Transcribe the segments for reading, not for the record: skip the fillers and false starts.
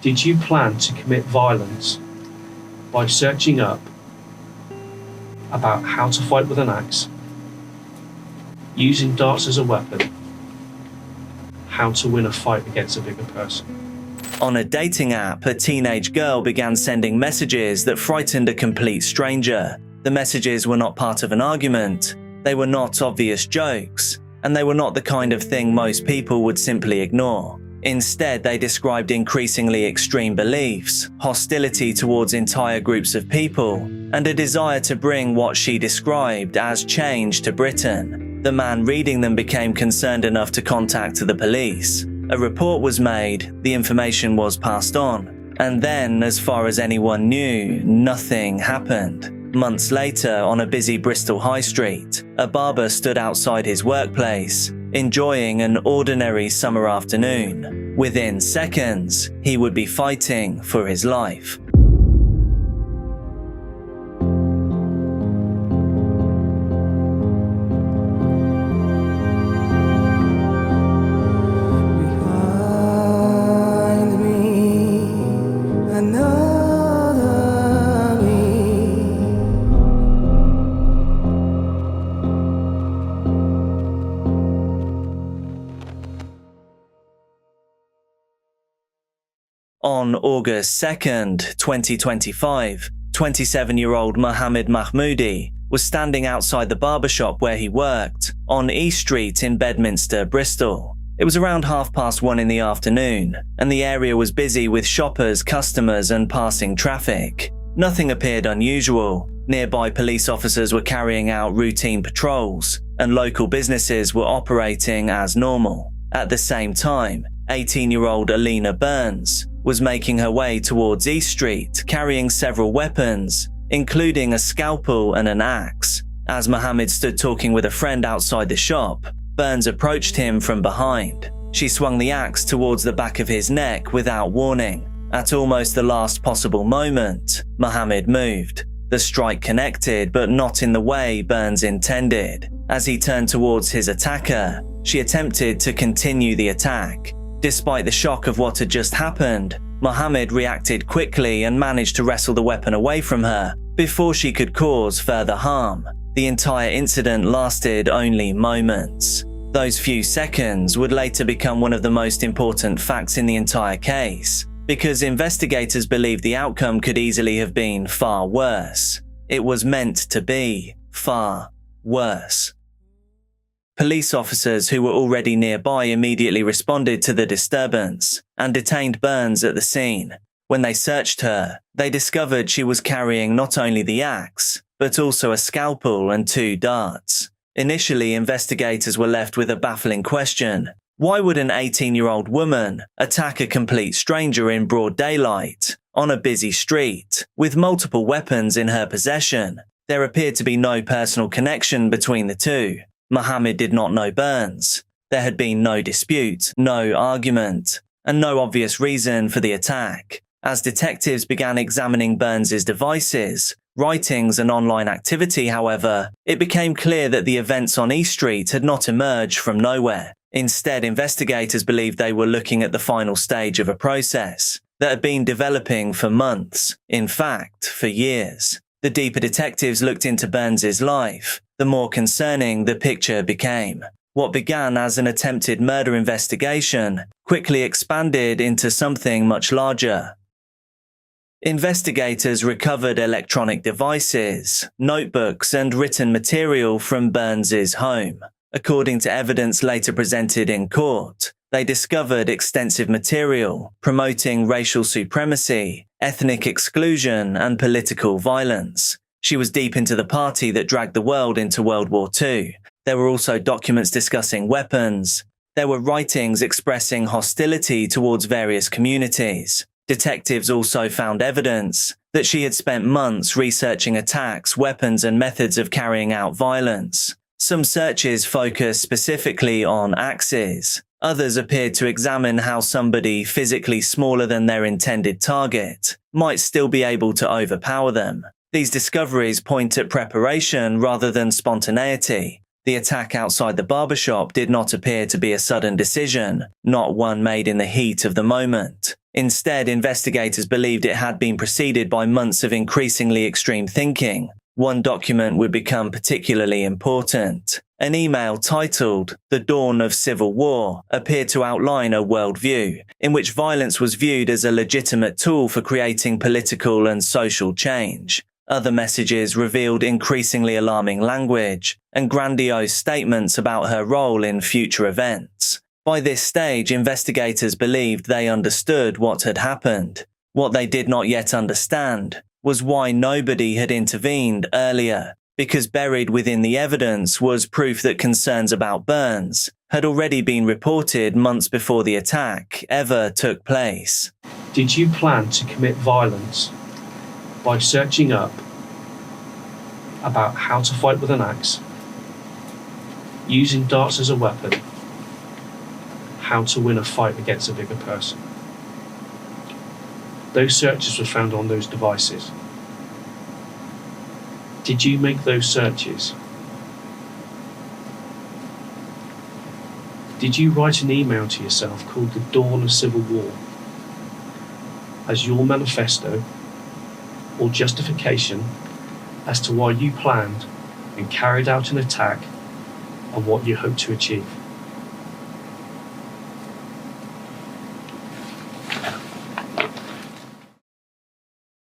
Did you plan to commit violence by searching up about how to fight with an axe, using darts as a weapon, how to win a fight against a bigger person? On a dating app, a teenage girl began sending messages that frightened a complete stranger. The messages were not part of an argument, they were not obvious jokes, and they were not the kind of thing most people would simply ignore. Instead, they described increasingly extreme beliefs, hostility towards entire groups of people, and a desire to bring what she described as change to Britain. The man reading them became concerned enough to contact the police. A report was made, the information was passed on, and then, as far as anyone knew, nothing happened. Months later, on a busy Bristol high street, a barber stood outside his workplace, enjoying an ordinary summer afternoon. Within seconds, he would be fighting for his life. On August 2nd, 2025, 27-year-old Mohammed Mahmoudi was standing outside the barbershop where he worked, on East Street in Bedminster, Bristol. It was around 1:30 in the afternoon, and the area was busy with shoppers, customers, and passing traffic. Nothing appeared unusual. Nearby police officers were carrying out routine patrols, and local businesses were operating as normal. At the same time, 18-year-old Alina Burns was making her way towards East Street, carrying several weapons, including a scalpel and an axe. As Mohammed stood talking with a friend outside the shop, Burns approached him from behind. She swung the axe towards the back of his neck without warning. At almost the last possible moment, Mohammed moved. The strike connected, but not in the way Burns intended. As he turned towards his attacker, she attempted to continue the attack. Despite the shock of what had just happened, Mohammed reacted quickly and managed to wrestle the weapon away from her before she could cause further harm. The entire incident lasted only moments. Those few seconds would later become one of the most important facts in the entire case, because investigators believed the outcome could easily have been far worse. It was meant to be far worse. Police officers who were already nearby immediately responded to the disturbance and detained Burns at the scene. When they searched her, they discovered she was carrying not only the axe, but also a scalpel and 2 darts. Initially, investigators were left with a baffling question. Why would an 18-year-old woman attack a complete stranger in broad daylight, on a busy street, with multiple weapons in her possession? There appeared to be no personal connection between the two. Mohammed did not know Burns. There had been no dispute, no argument, and no obvious reason for the attack. As detectives began examining Burns's devices, writings, and online activity, however, it became clear that the events on East Street had not emerged from nowhere. Instead, investigators believed they were looking at the final stage of a process that had been developing for months, in fact, for years. The deeper detectives looked into Burns's life, the more concerning the picture became. What began as an attempted murder investigation quickly expanded into something much larger. Investigators recovered electronic devices, notebooks, and written material from Burns's home. According to evidence later presented in court, they discovered extensive material promoting racial supremacy, ethnic exclusion, and political violence. She was deep into the party that dragged the world into World War II. There were also documents discussing weapons. There were writings expressing hostility towards various communities. Detectives also found evidence that she had spent months researching attacks, weapons, and methods of carrying out violence. Some searches focused specifically on axes. Others appeared to examine how somebody physically smaller than their intended target might still be able to overpower them. These discoveries point at preparation rather than spontaneity. The attack outside the barbershop did not appear to be a sudden decision, not one made in the heat of the moment. Instead, investigators believed it had been preceded by months of increasingly extreme thinking. One document would become particularly important. An email titled "The Dawn of Civil War" appeared to outline a worldview in which violence was viewed as a legitimate tool for creating political and social change. Other messages revealed increasingly alarming language and grandiose statements about her role in future events. By this stage, investigators believed they understood what had happened. What they did not yet understand was why nobody had intervened earlier, because buried within the evidence was proof that concerns about Burns had already been reported months before the attack ever took place. Did you plan to commit violence by searching up about how to fight with an axe, using darts as a weapon, how to win a fight against a bigger person? Those searches were found on those devices. Did you make those searches? Did you write an email to yourself called "The Dawn of Civil War" as your manifesto or justification as to why you planned and carried out an attack and what you hoped to achieve?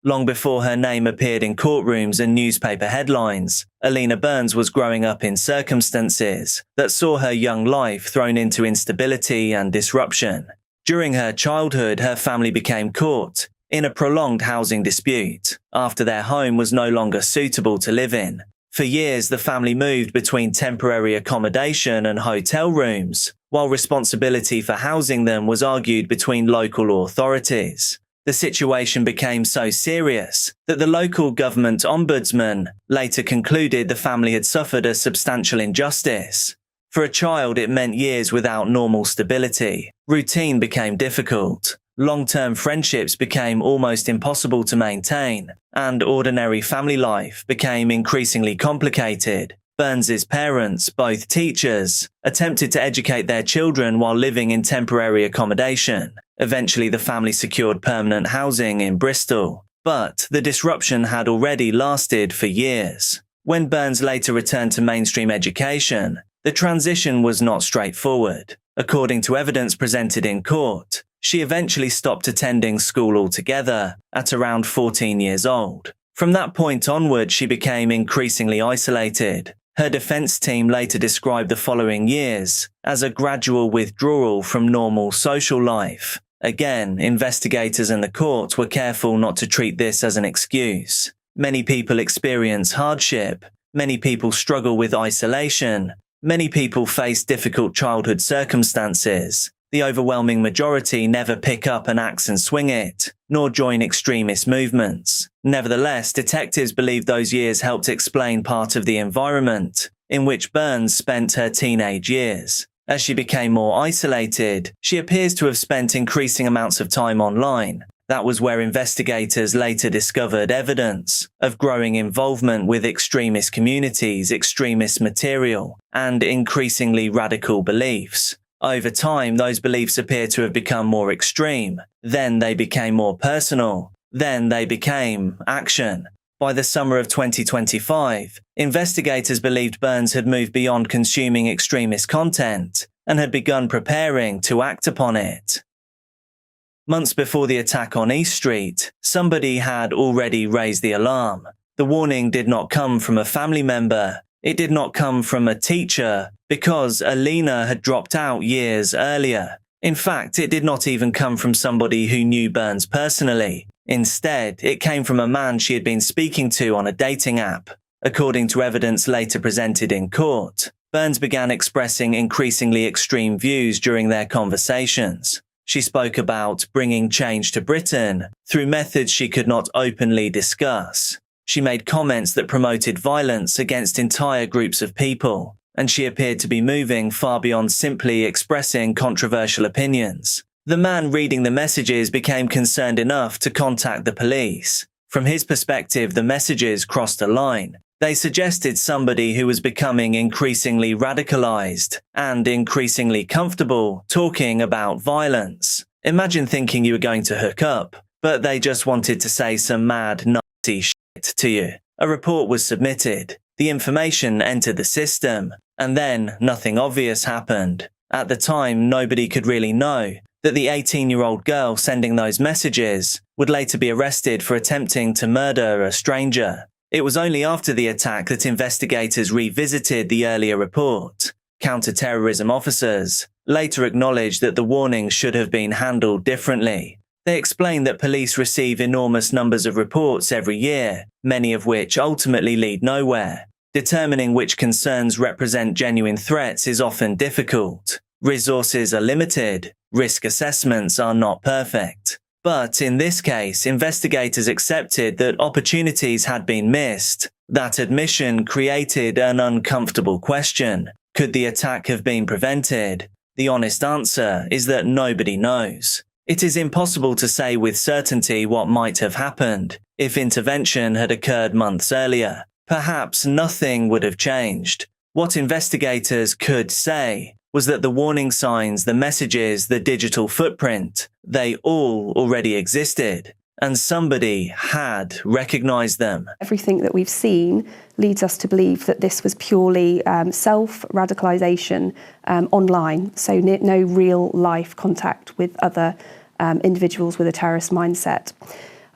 Long before her name appeared in courtrooms and newspaper headlines, Alina Burns was growing up in circumstances that saw her young life thrown into instability and disruption. During her childhood, her family became caught in a prolonged housing dispute after their home was no longer suitable to live in. For years, the family moved between temporary accommodation and hotel rooms, while responsibility for housing them was argued between local authorities. The situation became so serious that the local government ombudsman later concluded the family had suffered a substantial injustice. For a child, it meant years without normal stability. Routine became difficult. Long-term friendships became almost impossible to maintain, and ordinary family life became increasingly complicated. Burns's parents, both teachers, attempted to educate their children while living in temporary accommodation. Eventually, the family secured permanent housing in Bristol, but the disruption had already lasted for years. When Burns later returned to mainstream education, the transition was not straightforward. According to evidence presented in court, she eventually stopped attending school altogether at around 14 years old. From that point onward, she became increasingly isolated. Her defense team later described the following years as a gradual withdrawal from normal social life. Again, investigators and the court were careful not to treat this as an excuse. Many people experience hardship. Many people struggle with isolation. Many people face difficult childhood circumstances. The overwhelming majority never pick up an axe and swing it, nor join extremist movements. Nevertheless, detectives believe those years helped explain part of the environment in which Burns spent her teenage years. As she became more isolated, she appears to have spent increasing amounts of time online. That was where investigators later discovered evidence of growing involvement with extremist communities, extremist material, and increasingly radical beliefs. Over time, those beliefs appear to have become more extreme. Then they became more personal. Then they became action. By the summer of 2025, investigators believed Burns had moved beyond consuming extremist content and had begun preparing to act upon it. Months before the attack on East Street, somebody had already raised the alarm. The warning did not come from a family member. It did not come from a teacher, because Alina had dropped out years earlier. In fact, it did not even come from somebody who knew Burns personally. Instead, it came from a man she had been speaking to on a dating app. According to evidence later presented in court, Burns began expressing increasingly extreme views during their conversations. She spoke about bringing change to Britain through methods she could not openly discuss. She made comments that promoted violence against entire groups of people, and she appeared to be moving far beyond simply expressing controversial opinions. The man reading the messages became concerned enough to contact the police. From his perspective, the messages crossed a line. They suggested somebody who was becoming increasingly radicalized and increasingly comfortable talking about violence. Imagine thinking you were going to hook up, but they just wanted to say some mad, nasty shit to you. A report was submitted, the information entered the system, and then nothing obvious happened. At the time, nobody could really know that the 18-year-old girl sending those messages would later be arrested for attempting to murder a stranger. It was only after the attack that investigators revisited the earlier report. Counter-terrorism officers later acknowledged that the warning should have been handled differently. They explained that police receive enormous numbers of reports every year, many of which ultimately lead nowhere. Determining which concerns represent genuine threats is often difficult. Resources are limited. Risk assessments are not perfect. But in this case, investigators accepted that opportunities had been missed. That admission created an uncomfortable question. Could the attack have been prevented? The honest answer is that nobody knows. It is impossible to say with certainty what might have happened if intervention had occurred months earlier. Perhaps nothing would have changed. What investigators could say was that the warning signs, the messages, the digital footprint, they all already existed, and somebody had recognized them. Everything that we've seen leads us to believe that this was purely self-radicalization online, so no real life contact with other individuals with a terrorist mindset.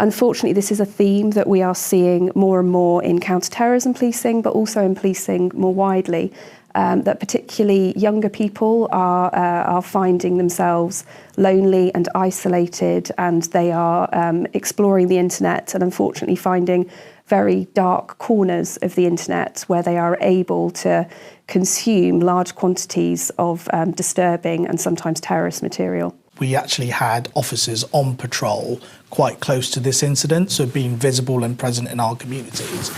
Unfortunately, this is a theme that we are seeing more and more in counter-terrorism policing, but also in policing more widely, that particularly younger people are finding themselves lonely and isolated, and they are exploring the internet and unfortunately finding very dark corners of the internet where they are able to consume large quantities of disturbing and sometimes terrorist material. We actually had officers on patrol quite close to this incident, so being visible and present in our communities.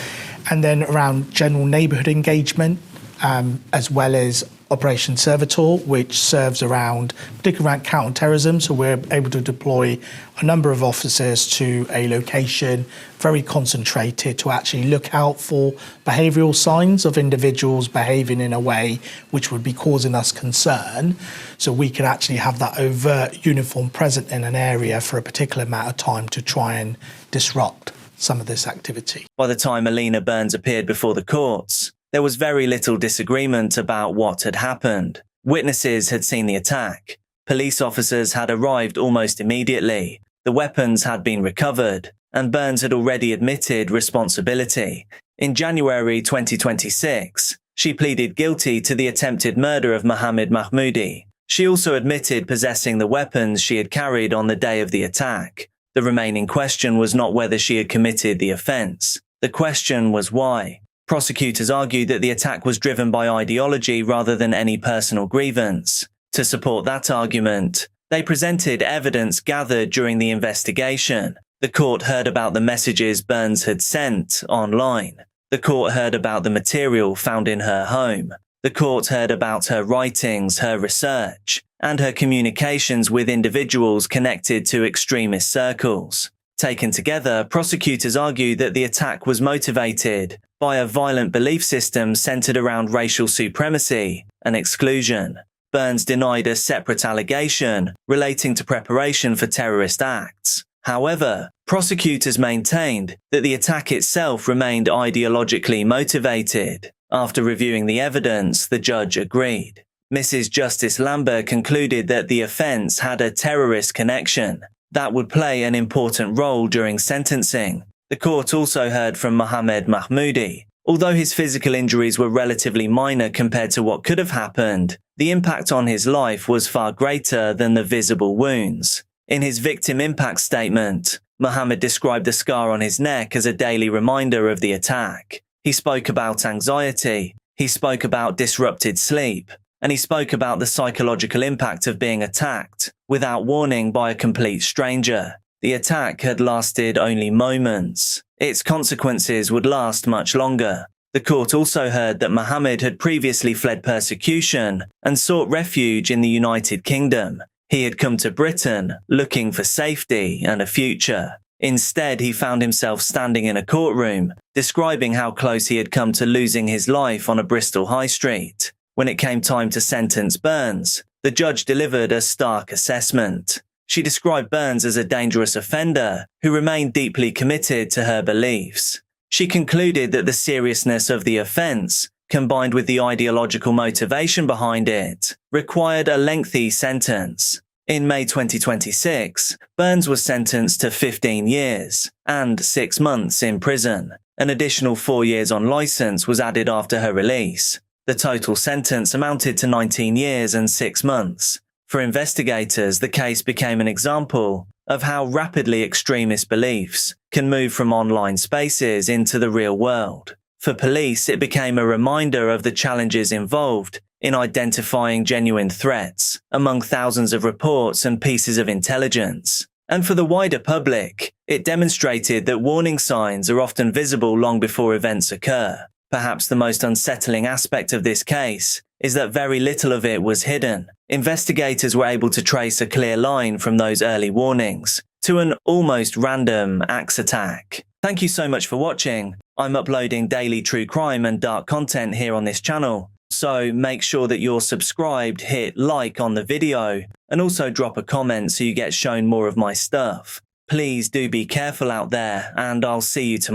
And then around general neighbourhood engagement, as well as Operation Servitor, which serves particularly around counter-terrorism. So we're able to deploy a number of officers to a location, very concentrated, to actually look out for behavioural signs of individuals behaving in a way which would be causing us concern. So we could actually have that overt uniform present in an area for a particular amount of time to try and disrupt some of this activity. By the time Alina Burns appeared before the courts, there was very little disagreement about what had happened. Witnesses had seen the attack. Police officers had arrived almost immediately. The weapons had been recovered, and Burns had already admitted responsibility. In January 2026, she pleaded guilty to the attempted murder of Mohammed Mahmoudi. She also admitted possessing the weapons she had carried on the day of the attack. The remaining question was not whether she had committed the offence. The question was why. Prosecutors argued that the attack was driven by ideology rather than any personal grievance. To support that argument, they presented evidence gathered during the investigation. The court heard about the messages Burns had sent online. The court heard about the material found in her home. The court heard about her writings, her research, and her communications with individuals connected to extremist circles. Taken together, prosecutors argued that the attack was motivated by a violent belief system centered around racial supremacy and exclusion. Burns denied a separate allegation relating to preparation for terrorist acts. However, prosecutors maintained that the attack itself remained ideologically motivated. After reviewing the evidence, the judge agreed. Mrs. Justice Lambert concluded that the offence had a terrorist connection that would play an important role during sentencing. The court also heard from Mohammed Mahmoudi. Although his physical injuries were relatively minor compared to what could have happened, the impact on his life was far greater than the visible wounds. In his victim impact statement, Mohammed described the scar on his neck as a daily reminder of the attack. He spoke about anxiety, he spoke about disrupted sleep, and he spoke about the psychological impact of being attacked without warning by a complete stranger. The attack had lasted only moments. Its consequences would last much longer. The court also heard that Mohammed had previously fled persecution and sought refuge in the United Kingdom. He had come to Britain looking for safety and a future. Instead, he found himself standing in a courtroom describing how close he had come to losing his life on a Bristol high street. When it came time to sentence Burns, the judge delivered a stark assessment. She described Burns as a dangerous offender who remained deeply committed to her beliefs. She concluded that the seriousness of the offence, combined with the ideological motivation behind it, required a lengthy sentence. In May 2026, Burns was sentenced to 15 years and 6 months in prison. An additional 4 years on licence was added after her release. The total sentence amounted to 19 years and 6 months. For investigators, the case became an example of how rapidly extremist beliefs can move from online spaces into the real world. For police, it became a reminder of the challenges involved in identifying genuine threats among thousands of reports and pieces of intelligence. And for the wider public, it demonstrated that warning signs are often visible long before events occur. Perhaps the most unsettling aspect of this case is that very little of it was hidden. Investigators were able to trace a clear line from those early warnings to an almost random axe attack. Thank you so much for watching. I'm uploading daily true crime and dark content here on this channel, so make sure that you're subscribed, hit like on the video, and also drop a comment so you get shown more of my stuff. Please do be careful out there, and I'll see you tomorrow.